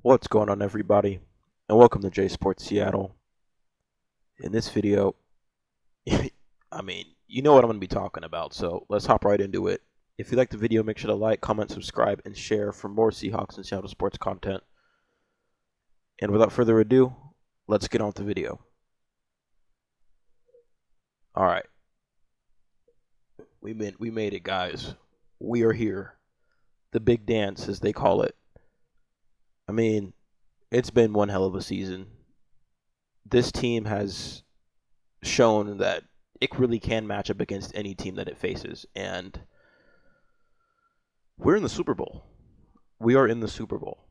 What's going on, everybody? And welcome to J Sports Seattle. In this video, you know what I'm going to be talking about, so let's hop right into it. If you like the video, make sure to like, comment, subscribe, and share for more Seahawks and Seattle sports content. And without further ado, let's get on with the video. All right, we made it, guys. We are here. The big dance, as they call it. It's been one hell of a season. This team has shown that it really can match up against any team that it faces, and we're in the Super Bowl. We are in the Super Bowl.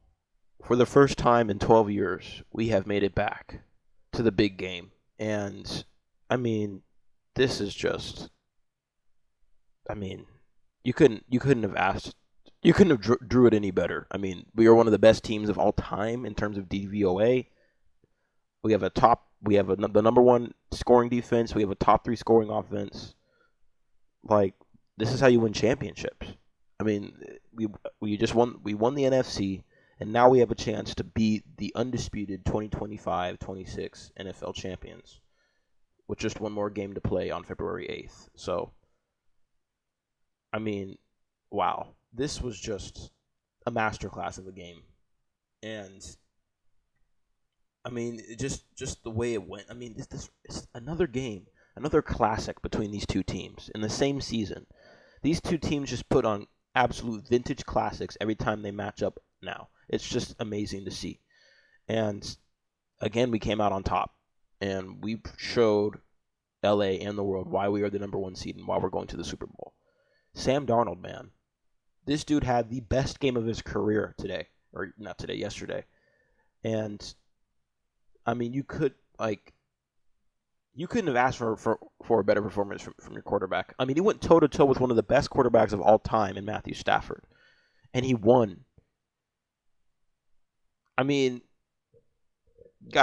For the first time in 12 years, we have made it back to the big game. And this is just you couldn't have drew it any better. We are one of the best teams of all time in terms of DVOA. We have the number one scoring defense. We have a top 3 scoring offense. This is how you win championships. We won the NFC, and now we have a chance to be the undisputed 2025-26 NFL champions with just one more game to play on February 8th. So, wow. This was just a masterclass of a game. And just the way it went. This is another game, another classic between these two teams in the same season. These two teams just put on absolute vintage classics every time they match up now. It's just amazing to see. And again, we came out on top, and we showed LA and the world why we are the number 1 seed and why we're going to the Super Bowl. Sam Darnold, man. This dude had the best game of his career yesterday. And you couldn't have asked for a better performance from your quarterback. He went toe-to-toe with one of the best quarterbacks of all time in Matthew Stafford, and he won. Got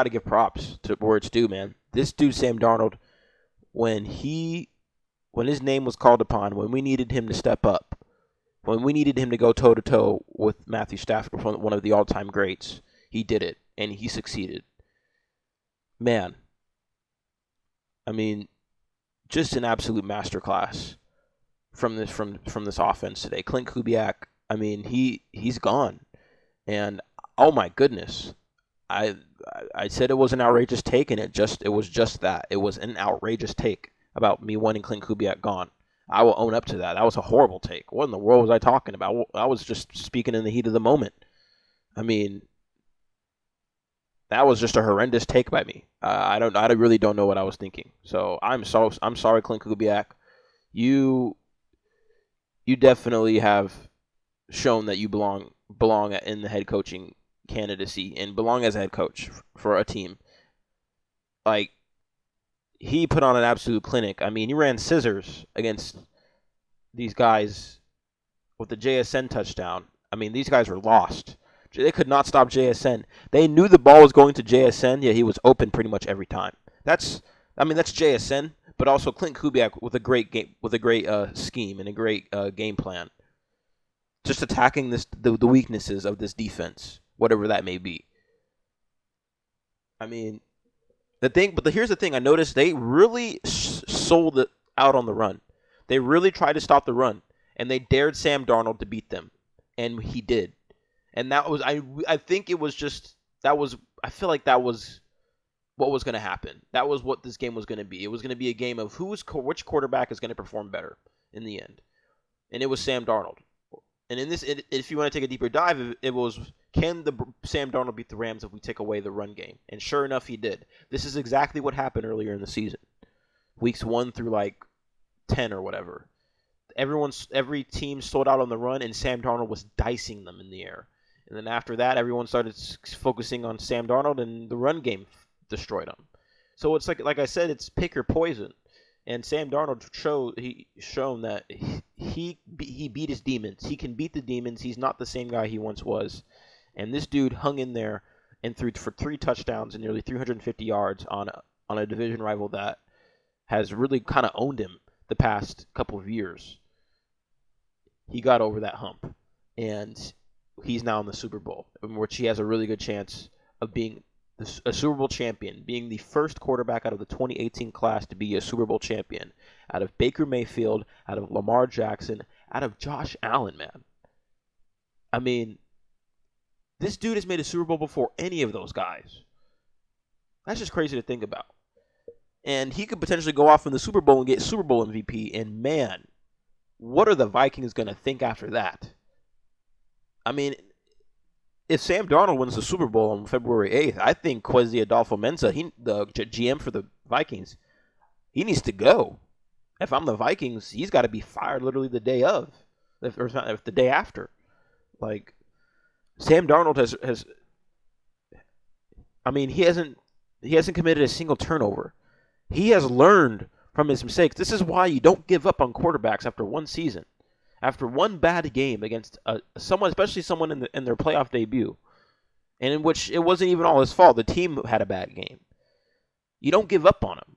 to give props to where it's due, man. This dude, Sam Darnold, when his name was called upon, when we needed him to step up, when we needed him to go toe-to-toe with Matthew Stafford, one of the all-time greats, he did it, and he succeeded. Man, just an absolute masterclass from this offense today. Clint Kubiak, he's gone, and oh my goodness, I said it was an outrageous take, and it was just that. It was an outrageous take about me wanting Clint Kubiak gone. I will own up to that. That was a horrible take. What in the world was I talking about? I was just speaking in the heat of the moment. That was just a horrendous take by me. I really don't know what I was thinking. So I'm sorry, Clint Kubiak. You definitely have shown that you belong in the head coaching candidacy and belong as a head coach for a team. He put on an absolute clinic. He ran scissors against these guys with the JSN touchdown. These guys were lost. They could not stop JSN. They knew the ball was going to JSN, yet he was open pretty much every time. That's JSN, but also Clint Kubiak with a great game, with a great scheme and a great game plan. Just attacking the weaknesses of this defense, whatever that may be. Here's the thing. I noticed they really sold it out on the run. They really tried to stop the run, and they dared Sam Darnold to beat them, and he did. And that was I feel like that was what was going to happen. That was what this game was going to be. It was going to be a game of which quarterback is going to perform better in the end, and it was Sam Darnold. And if you want to take a deeper dive, it was, can Sam Darnold beat the Rams if we take away the run game? And sure enough, he did. This is exactly what happened earlier in the season, weeks 1 through 10 or whatever. Every team sold out on the run, and Sam Darnold was dicing them in the air. And then after that, everyone started focusing on Sam Darnold, and the run game destroyed him. So it's like I said, it's pick or poison. And Sam Darnold shown that he beat his demons. He can beat the demons. He's not the same guy he once was. And this dude hung in there and threw for 3 touchdowns and nearly 350 yards on a division rival that has really kind of owned him the past couple of years. He got over that hump. And he's now in the Super Bowl, in which he has a really good chance of being a Super Bowl champion, being the first quarterback out of the 2018 class to be a Super Bowl champion, out of Baker Mayfield, out of Lamar Jackson, out of Josh Allen, man. I mean, this dude has made a Super Bowl before any of those guys. That's just crazy to think about. And he could potentially go off in the Super Bowl and get Super Bowl MVP, and man, what are the Vikings going to think after that? I mean, if Sam Darnold wins the Super Bowl on February 8th, I think Kwesi Adolfo-Mensa, the GM for the Vikings, he needs to go. If I'm the Vikings, he's got to be fired literally the day of, if the day after. Like, Sam Darnold has I mean, he hasn't committed a single turnover. He has learned from his mistakes. This is why you don't give up on quarterbacks after one season. After one bad game against someone, especially someone in their playoff debut, and in which it wasn't even all his fault. The team had a bad game. You don't give up on him.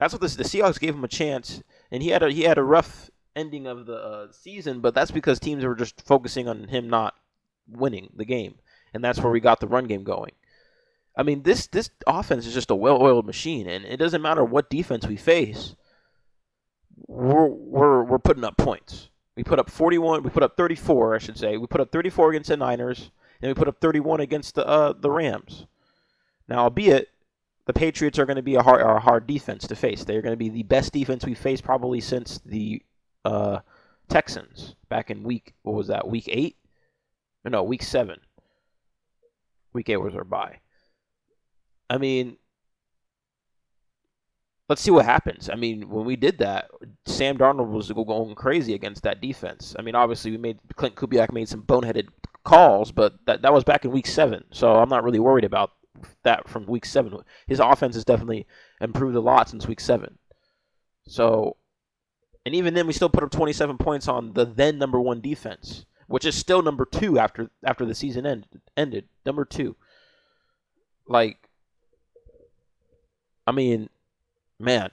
That's what the Seahawks gave him a chance, and he had a rough ending of the season, but that's because teams were just focusing on him not winning the game, and that's where we got the run game going. I mean, this offense is just a well-oiled machine, and it doesn't matter what defense we face. We're putting up points. We put up 41. We put up 34, I should say. We put up 34 against the Niners, and we put up 31 against the Rams. Now, albeit the Patriots are going to be a hard defense to face. They're going to be the best defense we faced probably since the Texans back in week 8? No, week 7. Week 8 was our bye. I mean, let's see what happens. I mean, when we did that, Sam Darnold was going crazy against that defense. I mean, obviously, Clint Kubiak made some boneheaded calls, but that was back in week 7, so I'm not really worried about that from week 7. His offense has definitely improved a lot since week 7. So, and even then, we still put up 27 points on the then number 1 defense, which is still number 2 after the season ended. Number 2. Like, I mean, man,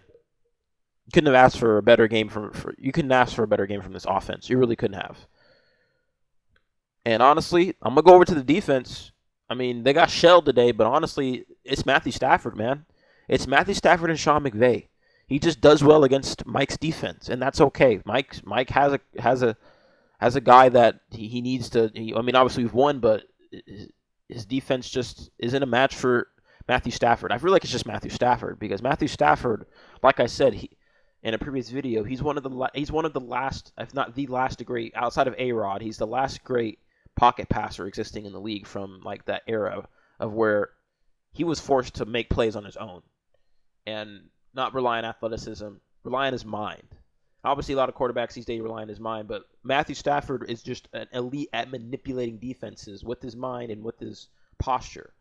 you couldn't have asked for a better game you couldn't ask for a better game from this offense. You really couldn't have. And honestly, I'm gonna go over to the defense. I mean, they got shelled today, but honestly, it's Matthew Stafford, man. It's Matthew Stafford and Sean McVay. He just does well against Mike's defense, and that's okay. Mike has a guy that he needs to. I mean, obviously we've won, but his defense just isn't a match for Matthew Stafford. I feel like it's just Matthew Stafford because Matthew Stafford, like I said, in a previous video, he's one of the last, if not the last great, outside of A-Rod, he's the last great pocket passer existing in the league from like that era of where he was forced to make plays on his own and not rely on athleticism, rely on his mind. Obviously, a lot of quarterbacks these days rely on his mind, but Matthew Stafford is just an elite at manipulating defenses with his mind and with his posture.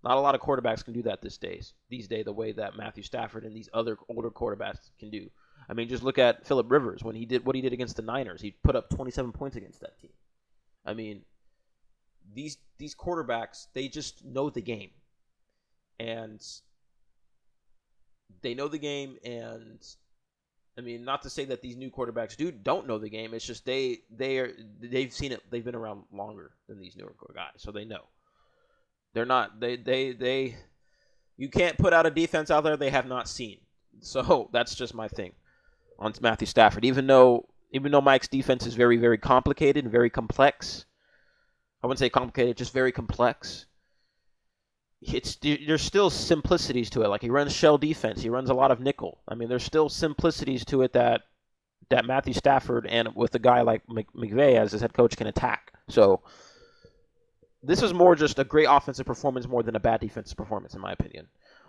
Not a lot of quarterbacks can do that these days, the way that Matthew Stafford and these other older quarterbacks can do. I mean, just look at Phillip Rivers when he did what he did against the Niners. He put up 27 points against that team. I mean, these quarterbacks, they just know the game. And they know the game, and I mean, not to say that these new quarterbacks don't know the game. It's just they've seen it. They've been around longer than these newer guys, so they know. They're not you can't put out a defense out there they have not seen. So that's just my thing on Matthew Stafford. Even though Mike's defense is very, very complicated and very complex. I wouldn't say complicated, just very complex. There's still simplicities to it. Like he runs shell defense, he runs a lot of nickel. I mean, there's still simplicities to it that Matthew Stafford and with a guy like McVay as his head coach can attack. So this was more just a great offensive performance more than a bad defensive performance, in my opinion.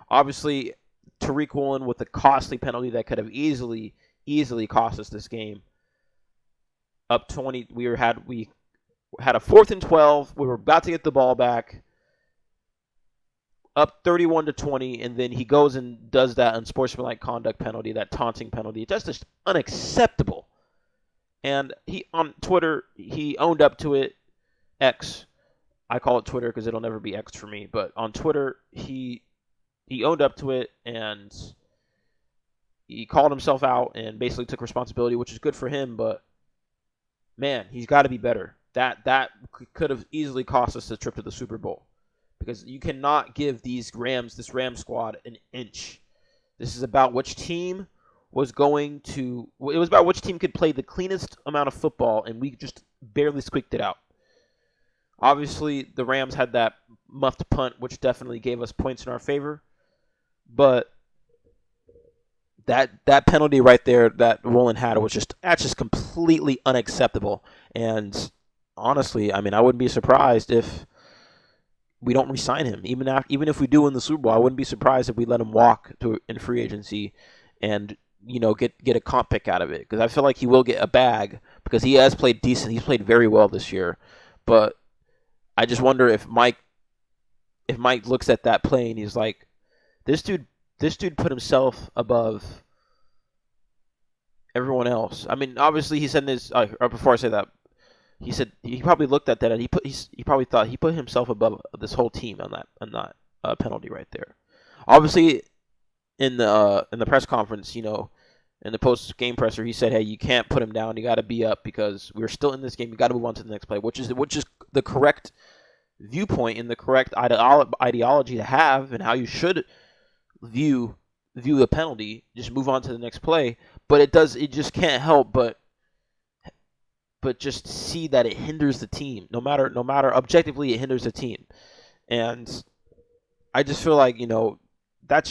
Obviously, Tariq Woolen with a costly penalty that could have easily cost us this game. Up 20, we had a 4th and 12. We were about to get the ball back. Up 31-20, and then he goes and does that unsportsmanlike conduct penalty, that taunting penalty. That's just unacceptable. And he on Twitter, he owned up to it. X. I call it Twitter because it'll never be X for me. But on Twitter, he owned up to it, and he called himself out and basically took responsibility, which is good for him. But, man, he's got to be better. That could have easily cost us the trip to the Super Bowl, because you cannot give this Rams squad an inch. This is about which team was going to. It was about which team could play the cleanest amount of football, and we just barely squeaked it out. Obviously, the Rams had that muffed punt, which definitely gave us points in our favor. But that penalty right there that Roland had was that's just completely unacceptable. And honestly, I mean, I wouldn't be surprised if we don't re-sign him. Even if we do win the Super Bowl, I wouldn't be surprised if we let him walk in free agency and get a comp pick out of it, because I feel like he will get a bag because he has played decent. He's played very well this year, but I just wonder if Mike looks at that play and he's like, this dude put himself above everyone else. I mean, obviously he said in his before I say that, he said he probably looked at that and he probably thought he put himself above this whole team on that penalty right there. Obviously, in the press conference, in the post game presser, he said, "Hey, you can't put him down. You got to be up because we're still in this game. You got to move on to the next play," which is the correct viewpoint and the correct ideology to have, and how you should view the penalty. Just move on to the next play. But it just can't help but just see that it hinders the team. No matter objectively, it hinders the team, and I just feel like that's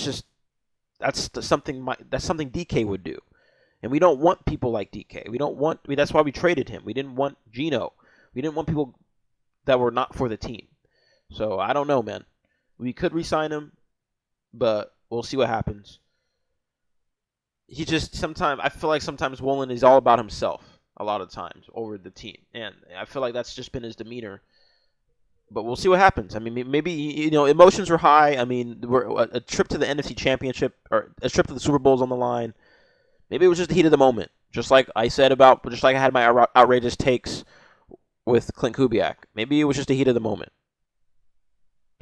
something DK would do, and we don't want people like DK. That's why we traded him. We didn't want Geno. We didn't want people that were not for the team. So I don't know, man. We could re-sign him, but we'll see what happens. He just I feel like sometimes Wolin is all about himself a lot of times over the team, and I feel like that's just been his demeanor. But we'll see what happens. I mean, maybe emotions were high. I mean, a trip to the NFC Championship or a trip to the Super Bowl's on the line. Maybe it was just the heat of the moment, just like I had my outrageous takes with Clint Kubiak. Maybe it was just the heat of the moment.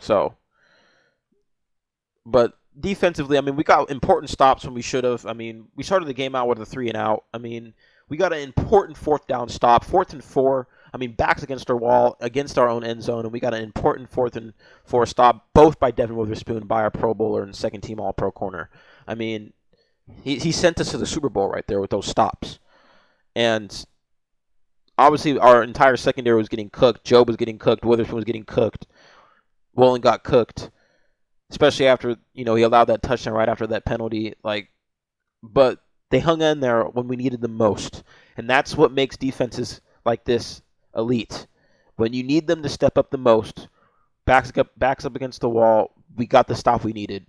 So, but defensively, I mean, we got important stops when we should have. I mean, we started the game out with a 3-and-out. I mean, we got an important 4th down stop, 4th and 4. I mean, backs against our wall, against our own end zone, and we got an important 4th and 4 stop, both by Devin Witherspoon, by our Pro Bowler and second-team All-Pro corner. I mean, he sent us to the Super Bowl right there with those stops. And obviously, our entire secondary was getting cooked. Job was getting cooked. Witherspoon was getting cooked. Wolin got cooked, especially after he allowed that touchdown right after that penalty. But they hung in there when we needed them most, and that's what makes defenses like this elite. When you need them to step up the most, backs up against the wall, we got the stop we needed.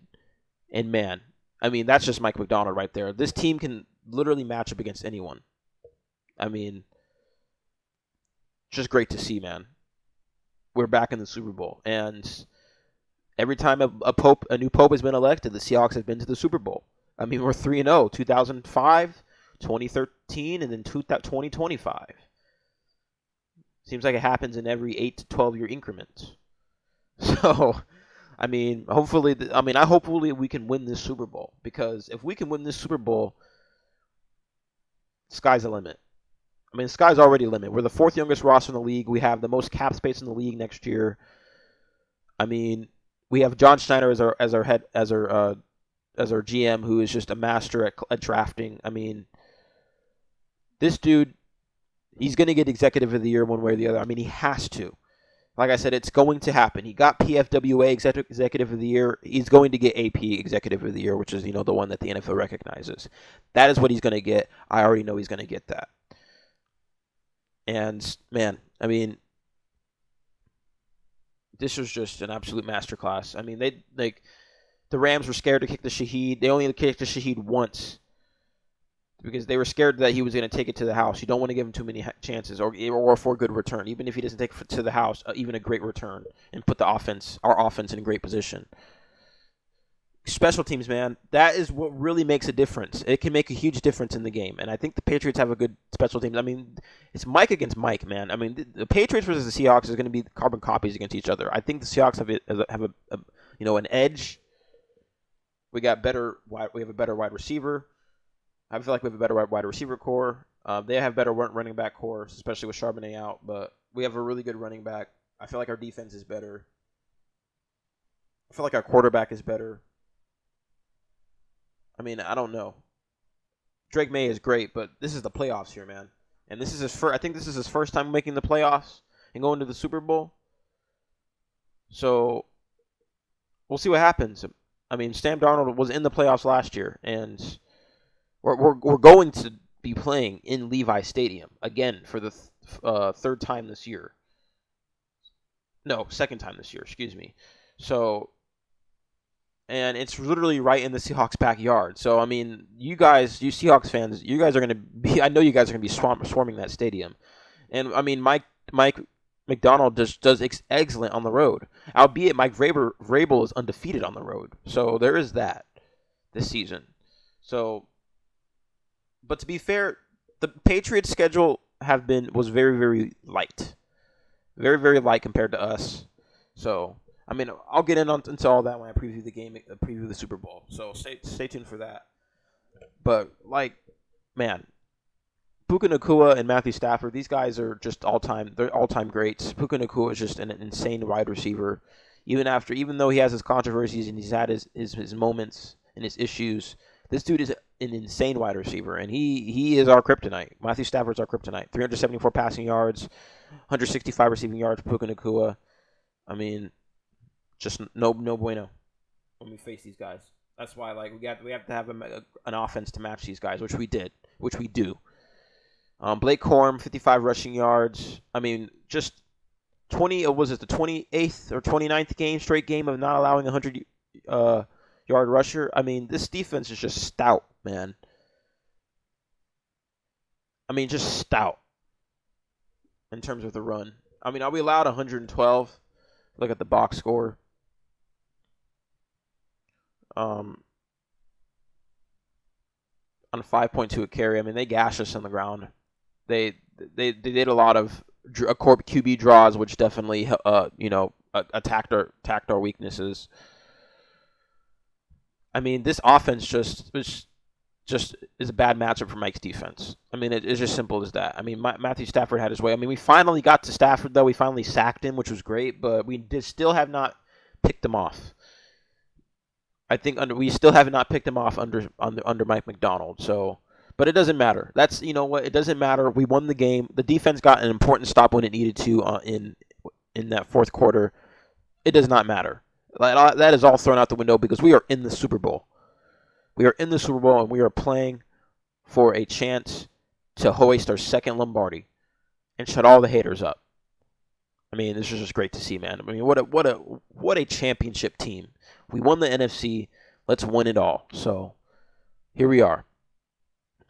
And man, I mean, that's just Mike Macdonald right there. This team can literally match up against anyone. I mean, just great to see, man. We're back in the Super Bowl, and every time a new pope has been elected, the Seahawks have been to the Super Bowl. I mean, we're 3-0, 2005, 2013, and then 2025. Seems like it happens in every 8 to 12 year increments. So, I mean, hopefully we can win this Super Bowl, because if we can win this Super Bowl, sky's the limit. I mean, the sky's already the limit. We're the 4th youngest roster in the league. We have the most cap space in the league next year. I mean, we have John Schneider as our GM, who is just a master at drafting. I mean, this dude, he's going to get Executive of the Year one way or the other. I mean, he has to. Like I said, it's going to happen. He got PFWA Executive of the Year. He's going to get AP Executive of the Year, which is, the one that the NFL recognizes. That is what he's going to get. I already know he's going to get that. And, man, I mean, this was just an absolute masterclass. I mean, the Rams were scared to kick the Shaheed. They only kicked the Shaheed once because they were scared that he was going to take it to the house. You don't want to give him too many chances or for a good return. Even if he doesn't take it to the house, even a great return, and put our offense in a great position. Special teams, man, that is what really makes a difference. It can make a huge difference in the game, and I think the Patriots have a good special teams. I mean, it's Mike against Mike, man. I mean, the Patriots versus the Seahawks is going to be carbon copies against each other. I think the Seahawks have an edge. We have a better wide receiver. I feel like we have a better wide receiver core. They have better running back core, especially with Charbonnet out. But We have a really good running back. I feel like our defense is better. I feel like our quarterback is better. I mean, I don't know. Drake May is great, but this is the playoffs here, man. And this is his first. I think this is his first time making the playoffs and going to the Super Bowl. So we'll see what happens. I mean, Sam Darnold was in the playoffs last year, and we're going to be playing in Levi Stadium again for the third time this year. No, second time this year. Excuse me. So. And it's literally right in the Seahawks' backyard. So, I mean, you Seahawks fans, you guys are going to be, I know you guys are going to be swarming that stadium. And, I mean, Mike McDonald does excellent on the road. Albeit, Mike Vrabel is undefeated on the road. So, there is that this season. So, but to be fair, the Patriots' schedule was very, very light. Very, very light compared to us. So, I mean, I'll get into all that when I preview the game, preview the Super Bowl. So stay tuned for that. But man, Puka Nacua and Matthew Stafford, these guys are just they're all-time greats. Puka Nacua is just an insane wide receiver. Even though he has his controversies and he's had his moments and his issues, this dude is an insane wide receiver, and he is our kryptonite. Matthew Stafford's our kryptonite. 374 passing yards, 165 receiving yards. Puka Nacua. I mean, just no bueno when we face these guys. That's why we have to have an offense to match these guys, which we do. Blake Corum, 55 rushing yards. I mean, just 20. Was it the 28th or 29th straight game of not allowing a 100-yard rusher? I mean, this defense is just stout, man. I mean, just stout in terms of the run. I mean, we allowed 112. Look at the box score. On 5.2 a carry. I mean, they gashed us on the ground. They did a lot of QB draws, which definitely attacked our weaknesses. I mean, this offense just is a bad matchup for Mike's defense. I mean, it's just simple as that. I mean, Matthew Stafford had his way. I mean, we finally got to Stafford, though. We finally sacked him, which was great, but we still have not picked him off. I think we still have not picked him off under Mike McDonald. So, but it doesn't matter. It doesn't matter. We won the game. The defense got an important stop when it needed to in that fourth quarter. It does not matter. That is all thrown out the window because we are in the Super Bowl. We are in the Super Bowl and we are playing for a chance to hoist our second Lombardi and shut all the haters up. I mean, this is just great to see, man. I mean, what a championship team. We won the NFC. Let's win it all. So here we are.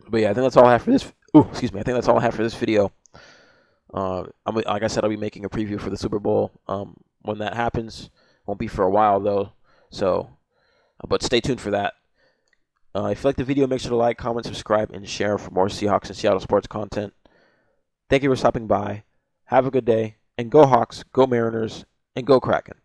But yeah, I think that's all I have for this. I think that's all I have for this video. Like I said, I'll be making a preview for the Super Bowl when that happens. Won't be for a while though. So, but stay tuned for that. If you like the video, make sure to like, comment, subscribe, and share for more Seahawks and Seattle sports content. Thank you for stopping by. Have a good day. And go Hawks, go Mariners, and go Kraken.